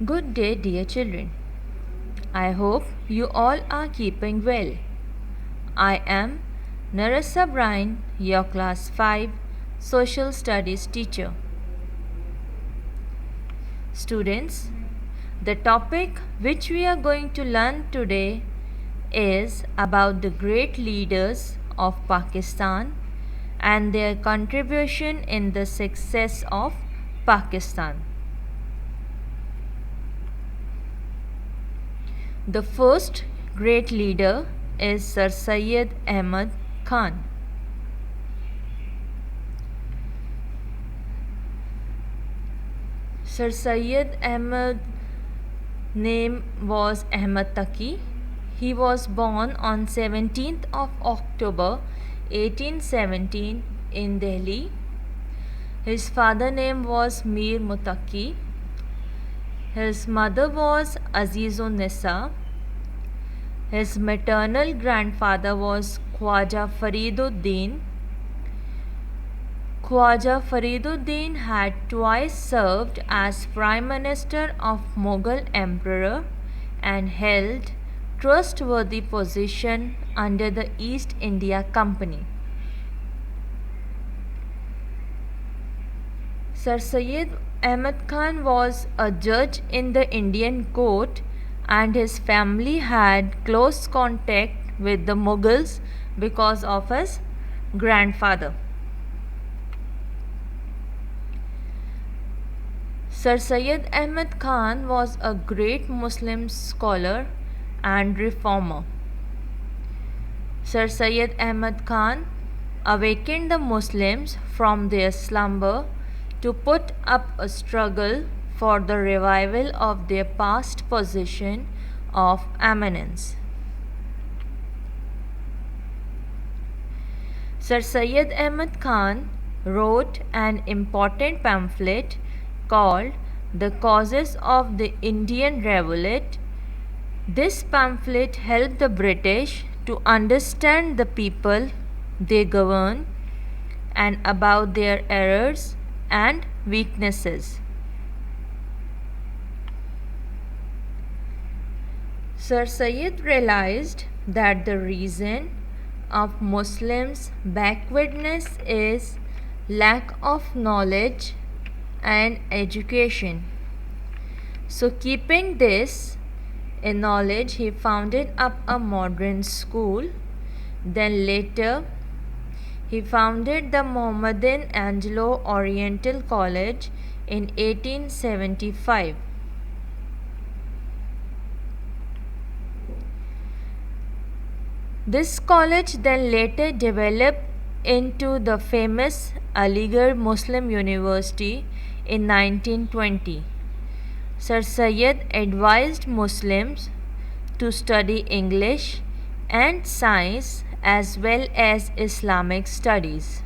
Good day, dear children. I hope you all are keeping well. I am Narissa Bryan, your class 5 social studies teacher. Students, the topic which we are going to learn today is about the great leaders of Pakistan and their contribution in the success of Pakistan. The first great leader is Sir Syed Ahmad Khan. Sir Syed Ahmad name was Ahmad Taqi. He was born on 17th of October 1817 in Delhi. His father name was Mir Mutaqi. His mother was Azizun Nisa. His maternal grandfather was Khwaja Fariduddin. Khwaja Fariduddin had twice served as Prime Minister of Mughal Emperor and held trustworthy position under the East India Company. Sir Syed Ahmad Khan was a judge in the Indian court and his family had close contact with the Mughals because of his grandfather. Sir Syed Ahmad Khan was a great Muslim scholar and reformer. Sir Syed Ahmad Khan awakened the Muslims from their slumber to put up a struggle for the revival of their past position of eminence. Sir Syed Ahmad Khan wrote an important pamphlet called The Causes of the Indian Revolt. This pamphlet helped the British to understand the people they govern and about their errors and weaknesses. Sir Syed realized that the reason of Muslims' backwardness is lack of knowledge and education. So, keeping this in knowledge, he founded up a modern school. Then later, he founded the Mohammedan Anglo Oriental College in 1875. This college then later developed into the famous Aligarh Muslim University in 1920. Sir Syed advised Muslims to study English and science as well as Islamic studies.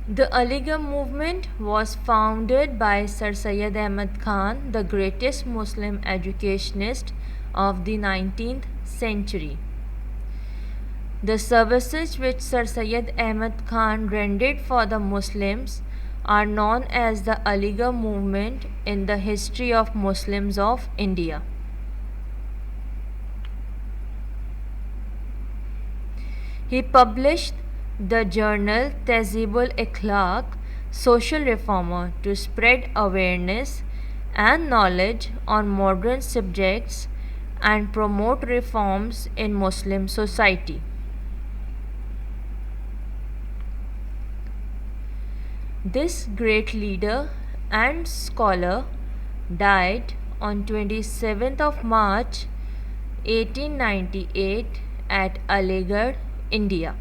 The Aligarh movement was founded by Sir Syed Ahmad Khan, the greatest Muslim educationist of the 19th century. The services which Sir Syed Ahmad Khan rendered for the Muslims are known as the Aligarh movement in the history of Muslims of India. He published the journal Tehzeeb-ul Akhlaq, Social Reformer, to spread awareness and knowledge on modern subjects and promote reforms in Muslim society. This great leader and scholar died on 27th of March 1898 at Aligarh, India.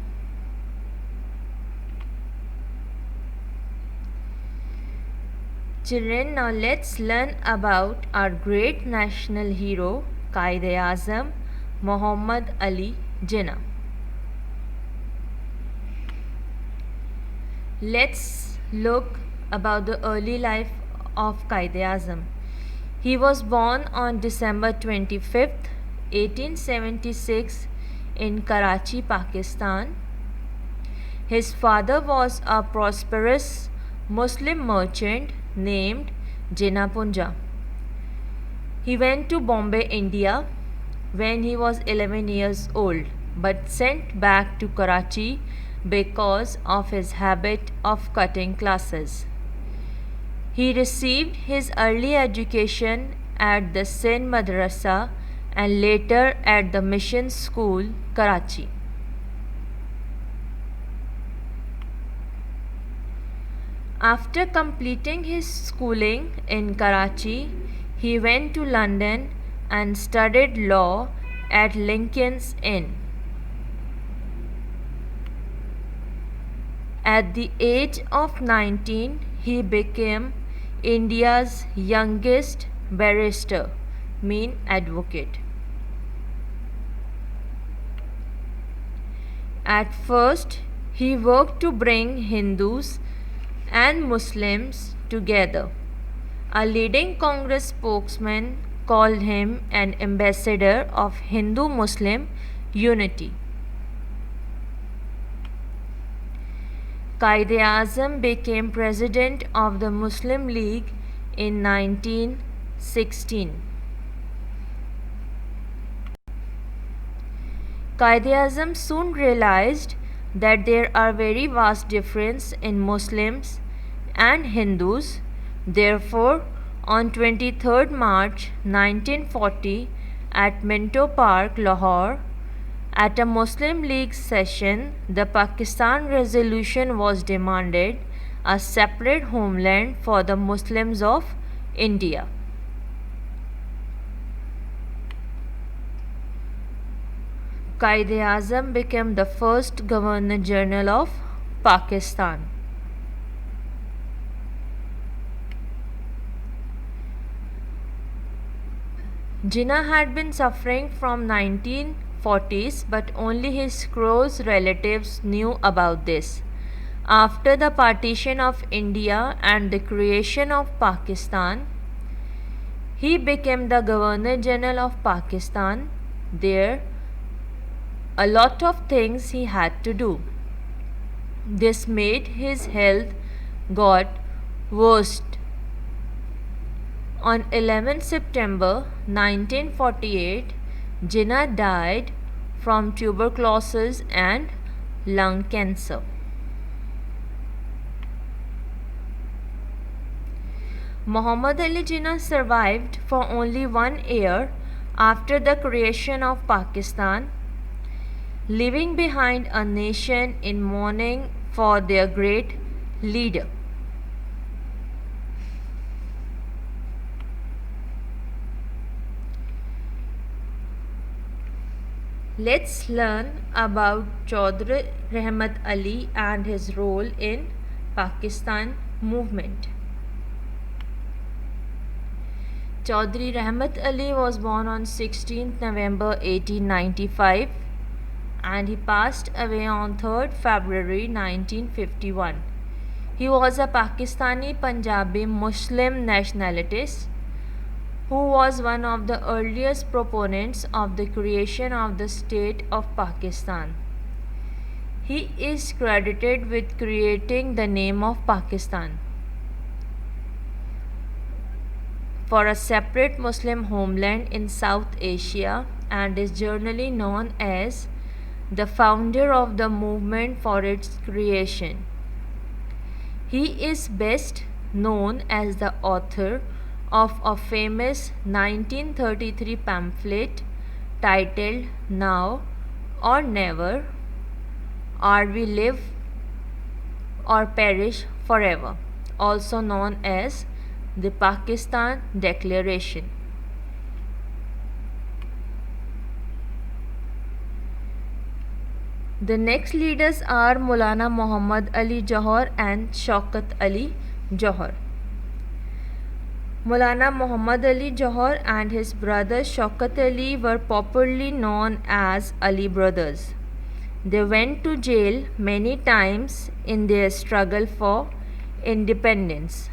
Children, now let's learn about our great national hero, Quaid-e-Azam Muhammad Ali Jinnah. Let's look about the early life of Quaid-e-Azam. He was born on December 25th, 1876 in Karachi, Pakistan. His father was a prosperous Muslim merchant named Jinnah Punja. He went to Bombay, India when he was 11 years old, but sent back to Karachi because of his habit of cutting classes. He received his early education at the Sindh Madrasa and later at the Mission School, Karachi. After completing his schooling in Karachi, he went to London and studied law at Lincoln's Inn. At the age of 19, he became India's youngest barrister, mean advocate. At first, he worked to bring Hindus and Muslims together. A leading Congress spokesman called him an ambassador of Hindu-Muslim unity. Quaid-e-Azam became president of the Muslim League in 1916. Quaid-e-Azam soon realized that there are very vast differences in Muslims and Hindus. Therefore, on 23rd March 1940 at Minto Park, Lahore, at a Muslim League session, the Pakistan resolution was demanded a separate homeland for the Muslims of India. Quaid-e-Azam became the first Governor General of Pakistan. Jinnah had been suffering from 1940s, but only his close relatives knew about this. After the partition of India and the creation of Pakistan, he became the Governor General of Pakistan. There, a lot of things he had to do. This made his health got worse. On 11 September 1948, Jinnah died from tuberculosis and lung cancer. Muhammad Ali Jinnah survived for only 1 year after the creation of Pakistan, leaving behind a nation in mourning for their great leader. Let's learn about Chaudhry Rahmat Ali and his role in Pakistan movement. Chaudhry Rahmat Ali was born on 16th November 1895 and he passed away on 3rd February 1951. He was a Pakistani Punjabi Muslim nationalist who was one of the earliest proponents of the creation of the state of Pakistan. He is credited with creating the name of Pakistan for a separate Muslim homeland in South Asia and is generally known as the founder of the movement for its creation. He is best known as the author of a famous 1933 pamphlet titled Now or Never, or We Live or Perish Forever, also known as the Pakistan Declaration. The next leaders are Maulana Muhammad Ali Johar and Shaukat Ali Johar. Maulana Muhammad Ali Johar and his brother Shaukat Ali were popularly known as Ali brothers. They went to jail many times in their struggle for independence.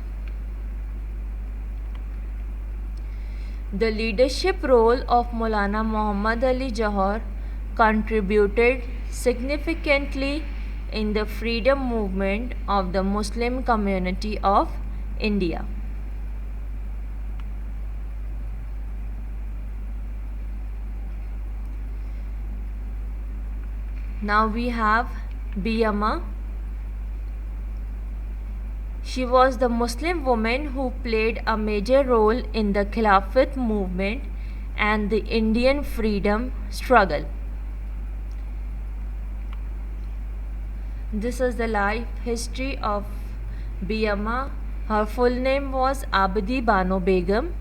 The leadership role of Maulana Muhammad Ali Johar contributed significantly in the freedom movement of the Muslim community of India. Now we have Bi Amma. She was the Muslim woman who played a major role in the Khilafat movement and the Indian freedom struggle. This is the life history of Bi Amma. Her full name was Abdi Bano Begum.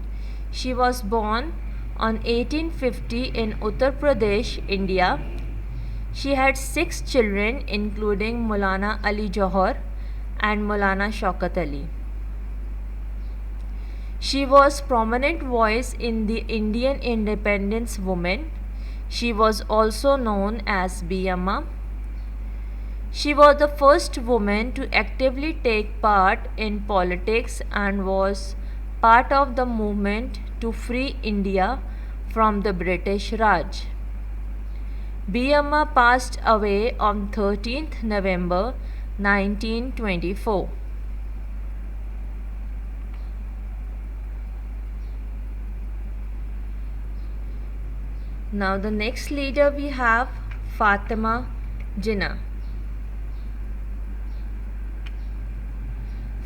She was born on 1850 in Uttar Pradesh, India. She had 6 children including Maulana Ali Johar and Maulana Shaukat Ali. She was prominent voice in the Indian independence movement. She was also known as Bi Amma. She was the first woman to actively take part in politics and was part of the movement to free India from the British Raj. Bi Amma passed away on 13th November 1924. Now the next leader we have Fatima Jinnah.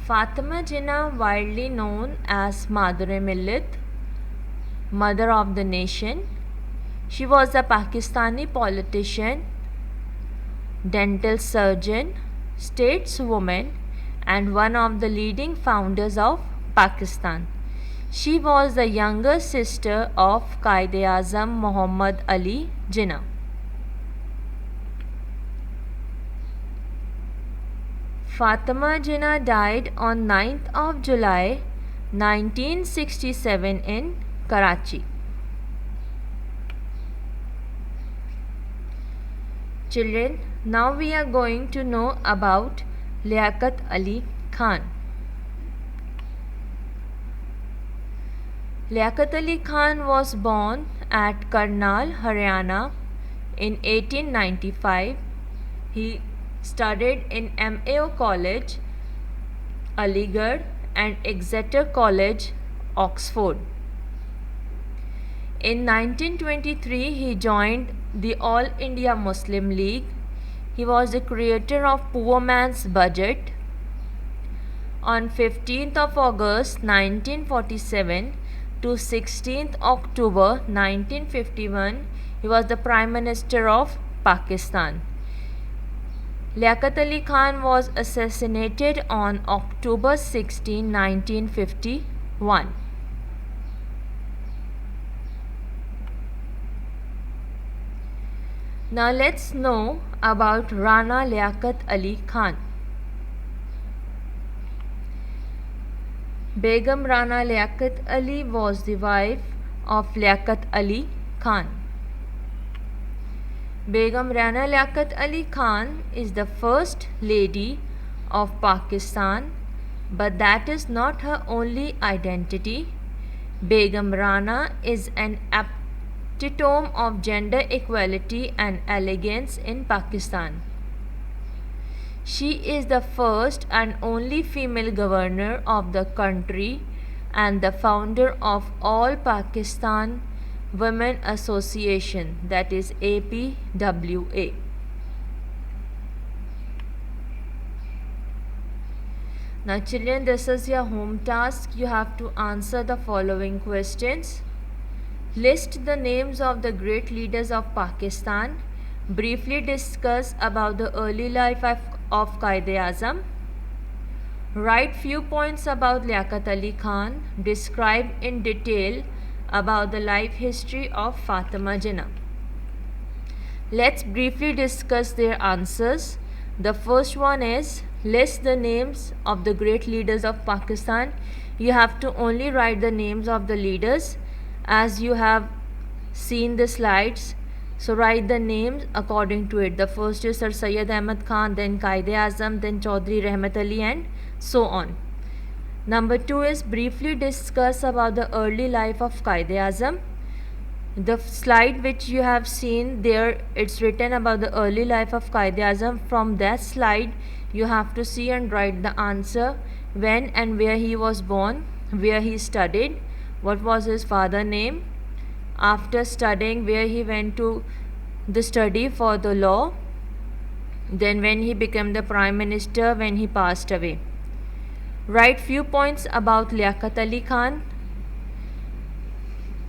Fatima Jinnah, widely known as Madar-e-Millat, Mother of the Nation. She was a Pakistani politician, dental surgeon, stateswoman, and one of the leading founders of Pakistan. She was the younger sister of Quaid-e-Azam Muhammad Ali Jinnah. Fatima Jinnah died on 9th of July 1967 in Karachi. Children, now we are going to know about Liaquat Ali Khan. Liaquat Ali Khan was born at Karnal, Haryana in 1895. He studied in MAO College, Aligarh and Exeter College, Oxford. In 1923, he joined the All India Muslim League. He was the creator of Poor Man's Budget. On 15th of August 1947 to 16th October 1951, he was the Prime Minister of Pakistan. Liaquat Ali Khan was assassinated on October 16, 1951. Now let's know about Rana Liaquat Ali Khan. Begum Rana Liaquat Ali was the wife of Liaquat Ali Khan. Begum Rana Liaquat Ali Khan is the first lady of Pakistan, but that is not her only identity. Begum Rana is an epitome of gender equality and elegance in Pakistan. She is the first and only female governor of the country and the founder of All Pakistan Women Association, that is APWA. Now children, this is your home task. You have to answer the following questions. List the names of the great leaders of Pakistan. Briefly discuss about the early life of Quaid-e-Azam. Write few points about Liaquat Ali Khan. Describe in detail about the life history of Fatima Jinnah. Let's briefly discuss their answers. The first one is list the names of the great leaders of Pakistan. You have to only write the names of the leaders as you have seen the slides. So write the names according to it. The first is Sir Syed Ahmad Khan, then Quaid-e-Azam, then Chaudhry Rahmat Ali, and so on. Number 2 is briefly discuss about the early life of Quaid-e-Azam. The slide which you have seen there, it's written about the early life of Quaid-e-Azam. From that slide, you have to see and write the answer: when and where he was born, where he studied, what was his father's name, after studying where he went to the study for the law, then when he became the prime minister, when he passed away. Write few points about Liaquat Ali Khan.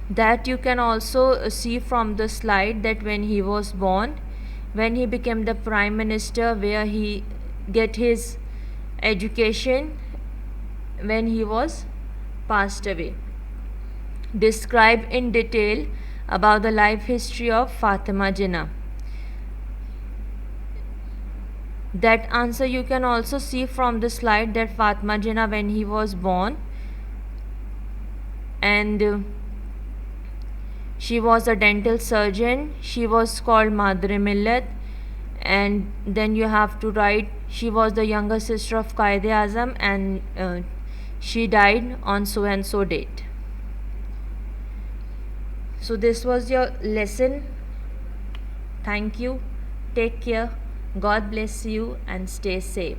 That you can also see from the slide, that when he was born, when he became the prime minister, where he get his education, when he was passed away. Describe in detail about the life history of Fatima Jinnah. That answer you can also see from the slide, that Fatima Jinnah, when he was born, and she was a dental surgeon. She was called Madre Millat. And then you have to write, she was the younger sister of Quaid-e-Azam, and she died on so and so date. So this was your lesson. Thank you. Take care. God bless you and stay safe.